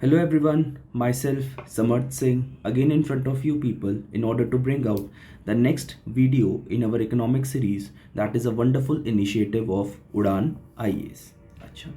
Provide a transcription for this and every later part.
Hello everyone, myself Samarth Singh again in front of you people in order to bring out the next video in our economic series that is a wonderful initiative of Udan IAS. Acha.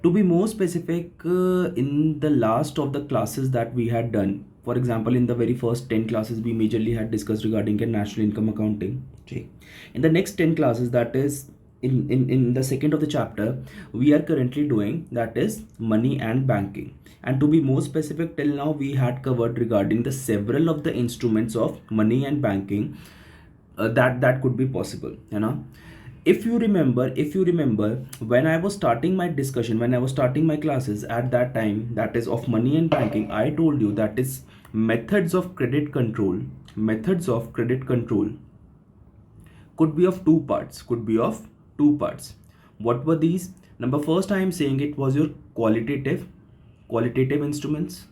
To be more specific, in the last of the classes that we had done, for example, in the very first 10 classes, we majorly had discussed regarding a national income accounting. Okay. In the next 10 classes, that is in the second of the chapter, we are currently doing that is money and banking. And to be more specific, till now we had covered regarding the several of the instruments of money and banking that could be possible, you know. If you remember when I was starting my discussion, when I was starting my classes at that time, that is of money and banking, I told you that is methods of credit control could be of two parts. What were these? Number first, I am saying it was your qualitative instruments.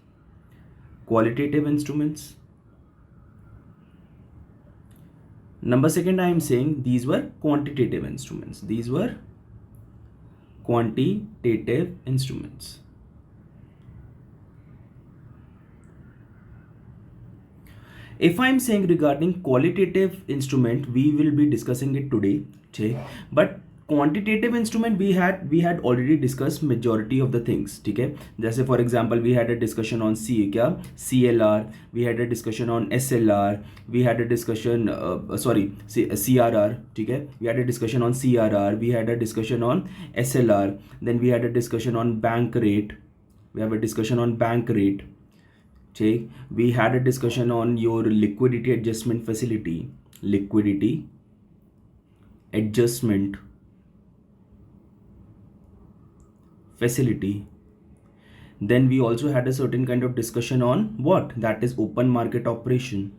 Number second, I am saying these were quantitative instruments. If I'm saying regarding qualitative instrument, we will be discussing it today, okay? But quantitative instrument we had already discussed majority of the things, ठीक है? जैसे for example we had a discussion on CLR, we had a discussion on SLR, we had a discussion CRR, ठीक है? We had a discsion on CRR, we had a discussion on SLR, then we had a discussion on bank rate, we have a discussion on bank rate. Okay, we had a discussion on your liquidity adjustment facility, then we also had a certain kind of discussion on what that is open market operation.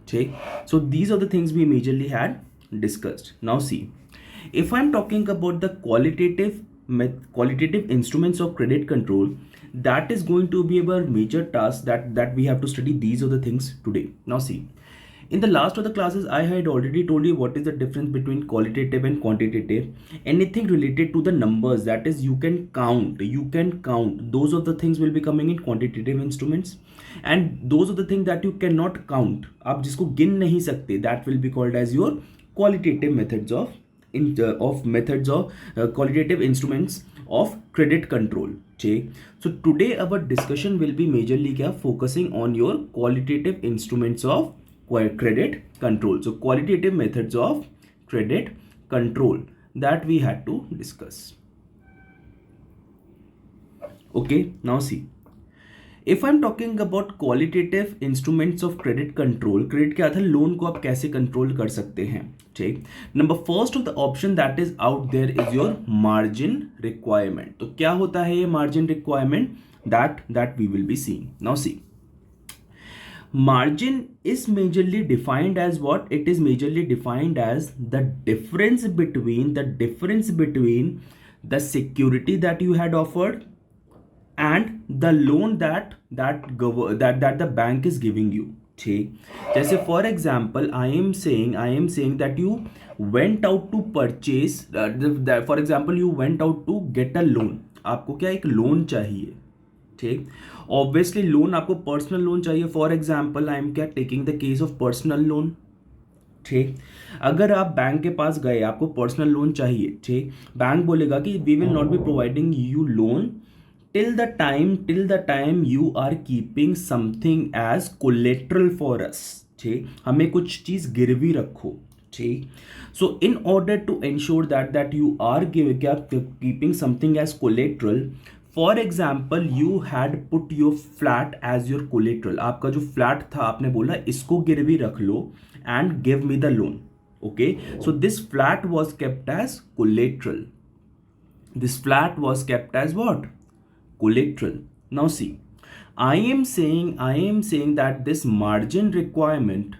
Okay, so these are the things we majorly had discussed. Now see, if I'm talking about the qualitative instruments of credit control, that is going to be our major task that we have to study. These are the things today. Now see, in the last of the classes, I had already told you what is the difference between qualitative and quantitative. Anything related to the numbers, that is you can count, those are the things will be coming in quantitative instruments. And those are the things that you cannot count, आप जिसको गिन नहीं सकते, that will be called as your qualitative methods of qualitative instruments of credit control. Okay, so today our discussion will be majorly focusing on your qualitative instruments of credit control. So qualitative methods of credit control that we had to discuss. Okay, now see, if I'm talking about qualitative instruments of credit control, credit के आधार loan को आप कैसे control कर सकते हैं, ठीक? Number first of the option that is out there is your margin requirement. तो क्या होता है ये margin requirement? That we will be seeing. Now see, margin is majorly defined as what? It is majorly defined as the difference between the security that you had offered and the loan that the bank is giving you. ठीक, जैसे for example I am saying that you went out to purchase, for example you went out to get a loan. आपको क्या एक loan चाहिए, ठीक? Obviously loan आपको personal loan चाहिए. For example I am क्या taking the case of personal loan, ठीक? अगर आप बैंक के पास गए, आपको पर्सनल लोन चाहिए, ठीक? बैंक बोलेगा कि we will not be providing you loan till the time you are keeping something as collateral for us. ठीक, हमें कुछ चीज गिरवी रखो, ठीक? So in order to ensure that you are keeping something as collateral, for example you had put your flat as your collateral. आपका जो flat था आपने बोला इसको गिरवी रख लो and give me the loan. Okay, so this flat was kept as collateral. This flat was kept as what? Collateral. Now see, I am saying that this margin requirement,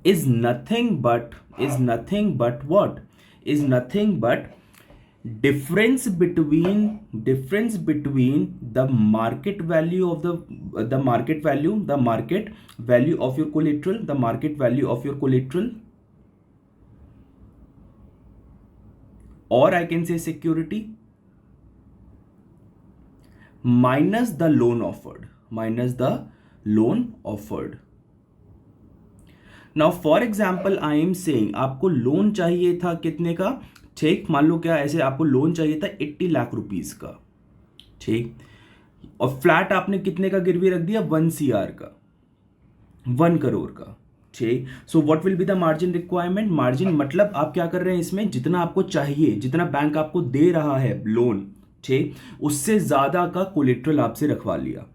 is nothing but what? Is nothing but difference between the market value of the market value of your collateral, the market value of your collateral, or I can say security, minus the loan offered. Now for example I am saying आपको loan चाहिए था कितने का, ठीक, मान लो क्या ऐसे आपको लोन चाहिए था 80 लाख रुपीस का, ठीक, और फ्लैट आपने कितने का गिरवी रख दिया, 1 CR का, 1 करोड़ का, ठीक। So what will be the margin requirement, margin मतलब आप क्या कर रहे हैं इसमें, जितना आपको चाहिए, जितना बैंक आपको दे रहा है लोन, ठीक, उससे ज्यादा का कोलेट्रल आपसे रखवा लिया,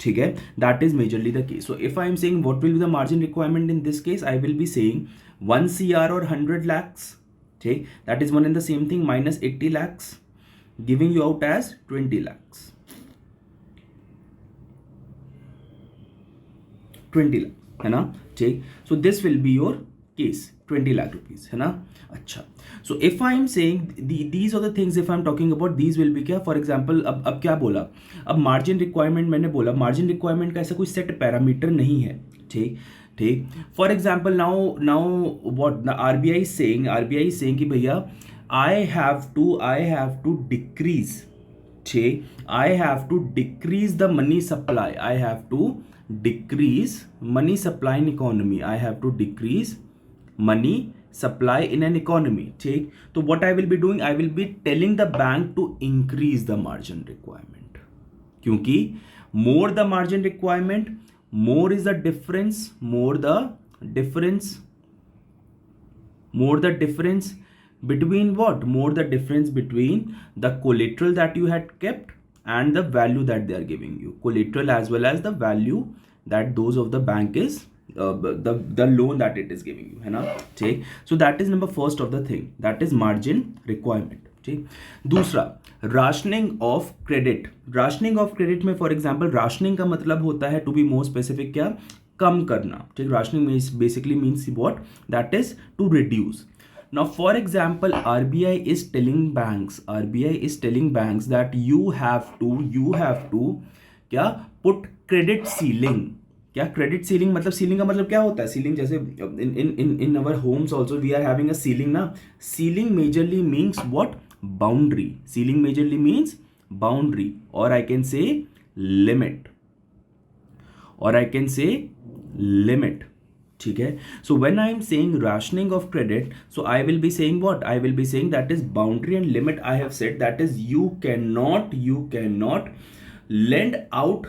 ठीक है, that is majorly the case. So if I am saying what will be the margin requirement in this case, I will be saying 1 CR और 100 lakhs, ठीक, that is one and the same thing, minus 80 lakhs giving you out as 20 lakhs, 20 lakh, है ना, ठीक। So this will be your case, 20 lakh rupees, है ना। अच्छा, so if I am saying these are the things, if I am talking about these will be क्या, for example अब क्या बोला, अब मार्जिन रिक्वायरमेंट मैंने बोला, मार्जिन रिक्वायरमेंट का ऐसा कोई सेट पैरामीटर नहीं है, ठीक, ठीक। For example now what RBI saying कि भैया आई हैव टू डिक्रीज, ठीक, I have to decrease the money supply, I have to decrease money supply in economy, I have to decrease money supply in an economy, ठीक। तो what I will be doing, I will be telling the bank to increase the margin requirement, क्योंकि more the margin requirement, more is the difference, more the difference between what, more the difference between the collateral that you had kept and the value that they are giving you, collateral as well as the value that those of the bank is the loan that it is giving you, है ना, ठीक। so that is number first of the thing, that is margin requirement, ठीक। दूसरा rationing of credit, rationing of credit में for example rationing का मतलब होता है, टू बी मोर स्पेसिफिक, क्या, कम करना, ठीक। Rationing basically means what, that is to reduce. Now, for example, RBI is telling banks that you have to क्या, put credit ceiling, क्या credit ceiling मतलब, ceiling का मतलब क्या होता है, ceiling जैसे in our homes also we are having a ceiling ना, ceiling majorly means what, boundary, ceiling majorly means boundary, or I can say limit, ठीक है। So when I am saying rationing of credit, so I will be saying what, I will be saying that is boundary and limit, I have said that is you cannot lend out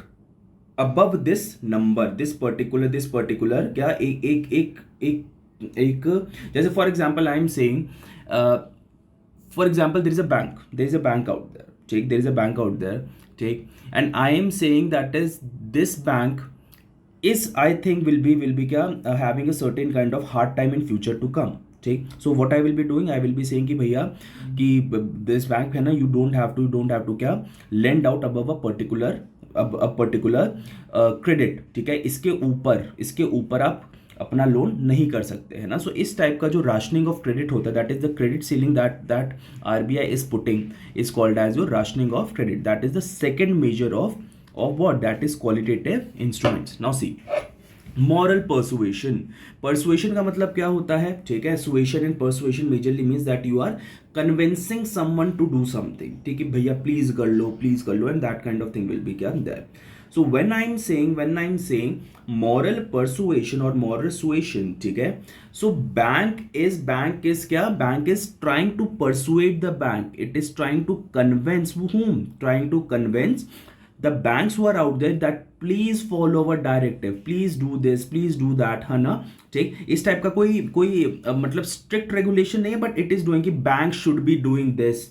above this number, this particular क्या, एक जैसे for example I am saying, for example there is a bank out there, ठीक, there is a bank out there, ठीक, and I am saying that is this bank is, I think will be क्या, having a certain kind of hard time in future to come, ठीक। so what I will be doing, I will be saying कि भैया कि this bank है ना, you don't have to क्या, lend out above a particular credit, ठीक है, इसके ऊपर आप अपना लोन नहीं कर सकते, है ना। सो इस टाइप का जो राशनिंग ऑफ क्रेडिट होता है, that is the credit ceiling that RBI is putting, is called as your rationing of credit, that is the second major of what, that is qualitative instruments. Now see, moral persuasion का मतलब क्या होता है, ठीक है। suasion and persuasion majorly means that you are convincing someone to do something, ठीक है, भैया प्लीज कर लो and that kind of thing will be क्या there. so when I'm saying moral persuasion or moral suasion, ठीक है, so bank is क्या, bank is trying to persuade the bank, it is trying to convince whom, trying to convince the banks who are out there that please follow our directive, please do this, please do that, है ना, ठीक। इस type का कोई मतलब strict regulation नहीं है, but it is doing कि bank should be doing this,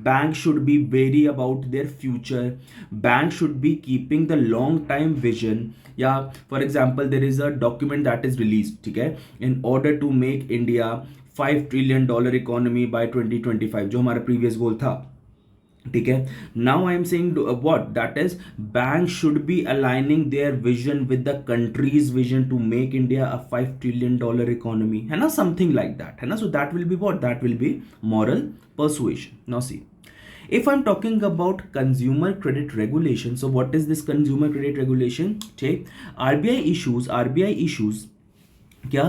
bank should be very about their future, bank should be keeping the long time vision, या for example there is a document that is release, ठीक है, in order to make India $5 trillion economy by 2025, जो हमारा previous goal था, ठीक है। Now I am saying what, that is bank should be aligning their vision with the country's vision to make India a $5 trillion economy, है ना, something like that, है ना। So that will be what, that will be moral persuasion. Now see, If I'm talking about consumer credit regulation, so what is this consumer credit regulation? Okay, RBI issues क्या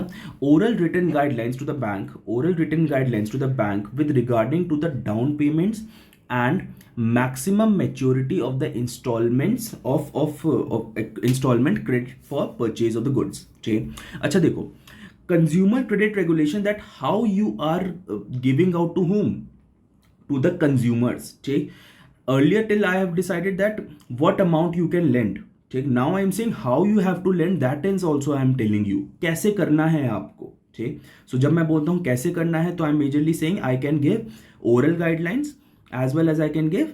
oral written guidelines to the bank with regarding to the down payments and maximum maturity of the installments of installment credit for purchase of the goods. ठीक, अच्छा देखो, consumer credit regulation, that how you are giving out to whom, to the consumers. ठीक, earlier till I have decided that what amount you can lend. ठीक, now I am saying how you have to lend, that is also I am telling you कैसे करना है आपको. ठीक, सो जब मैं बोलता हूँ कैसे करना है तो I am majorly saying I can give oral guidelines as well as I can give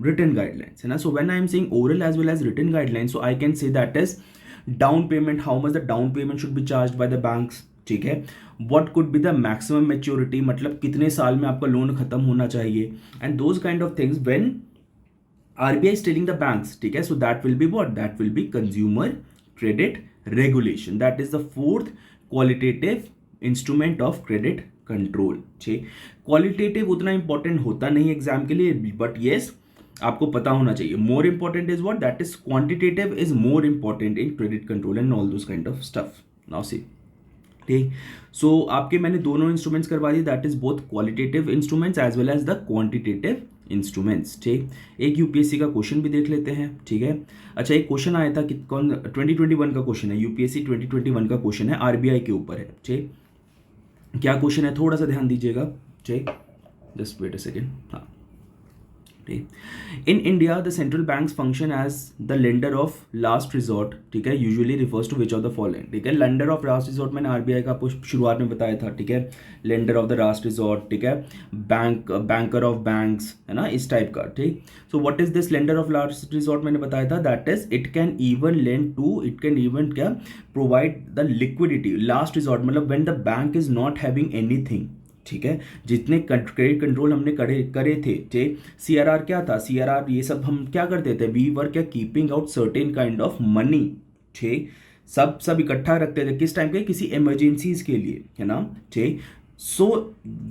written guidelines, है ना. So when I am saying oral as well as written guidelines, so I can say that is down payment, how much the down payment should be charged by the banks. ठीक है, what could be the maximum maturity, मतलब कितने साल में आपका loan खत्म होना चाहिए, and those kind of things when RBI is telling the banks. ठीक है, so that will be what, that will be consumer credit regulation. That is the fourth qualitative instrument of credit control. ठीक, qualitative उतना important होता नहीं exam के लिए, but yes आपको पता होना चाहिए. More important is what, that is quantitative is more important in credit control and all those kind of stuff. Now see, ठीक, सो आपके मैंने दोनों इंस्ट्रूमेंट्स करवा दिए, that is both qualitative instruments as well as the quantitative instruments. ठीक, एक UPSC का क्वेश्चन भी देख लेते हैं. ठीक है, अच्छा एक क्वेश्चन आया था कि कौन 2021 का क्वेश्चन है, यूपीएससी 2021 का क्वेश्चन है, आरबीआई के ऊपर है. ठीक, क्या क्वेश्चन है थोड़ा सा ध्यान दीजिएगा. ठीक, जस्ट वेट अ सेकेंड. हाँ, ठीक, in India the central banks function as the lender of last resort. ठीक है, usually refers to which of the following. ठीक है, लेंडर ऑफ लास्ट रिजॉर्ट मैंने आरबीआई का आपको शुरुआत में बताया था. ठीक है, lender of the last resort. ठीक है, बैंकर ऑफ बैंक्स, है ना, इस टाइप का. ठीक, so what is this lender of last resort, मैंने बताया था that is it can even क्या provide the liquidity. Last resort मतलब when the bank is not having anything. ठीक है, जितने क्रेडिट कंट्रोल हमने करे थे. ठीक, सीआरआर क्या था, सीआरआर ये सब हम क्या करते थे, वी वर क्या keeping out certain kind of money. ठीक, सब इकट्ठा रखते थे किस टाइम पे, किसी इमरजेंसीज के लिए, है ना. ठीक, so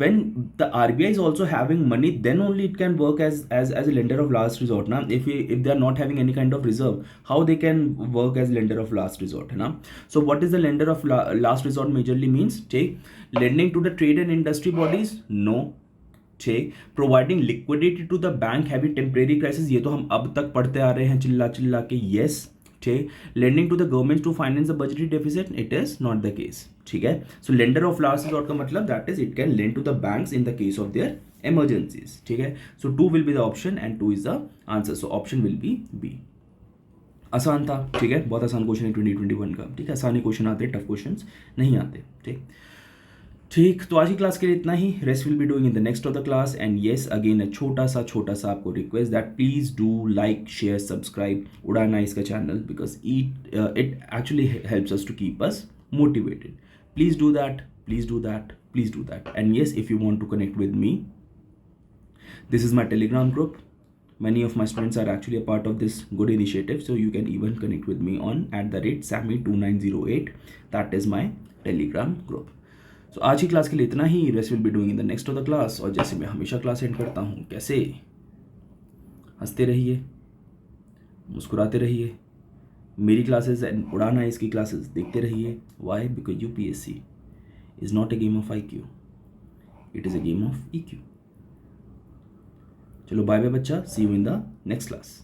when the RBI is also having money, then only it can work as a lender of last resort na. If they are not having any kind of reserve, how they can work as lender of last resort, है ना. So what is the lender of last resort majorly means? ठीक, lending to the trade and industry bodies, no. ठीक, providing liquidity to the bank having temporary crisis, ये तो हम अब तक पढ़ते आ रहे हैं चिल्ला के. yes. ठीक, lending to the government to finance the budgetary deficit, it is not the case. ठीक है, so lender of last resort का मतलब that is it can lend to the banks in the case of their emergencies. ठीक है, so 2 will be the option and 2 is the answer, so option will be B. आसान था. ठीक है, बहुत आसान क्वेश्चन है 2021 का. ठीक है, आसानी क्वेश्चन आते हैं, टफ क्वेश्चन नहीं आते. ठीक, तो आज की क्लास के लिए इतना ही. Rest will be doing in the next of the class. And yes again a छोटा सा आपको request that please do like share subscribe Udaan IAS का चैनल, because it actually helps us to keep us motivated. Please do that. And yes, if you want to connect with me, this is my telegram group. Many of my students are actually a part of this good initiative, so you can even connect with me on @sammy2908. that is my telegram group. So आज की class के लिए इतना ही. Rest will be doing in the next of the class. और जैसे मैं हमेशा क्लास एंड करता हूँ, कैसे हंसते रहिए, मुस्कुराते रहिए. मेरी क्लासेस एंड उड़ान आइज की क्लासेस देखते रहिए. Why? Because UPSC is not a game of IQ, it is a game of EQ. चलो बाय बाय बच्चा, see you in the next class.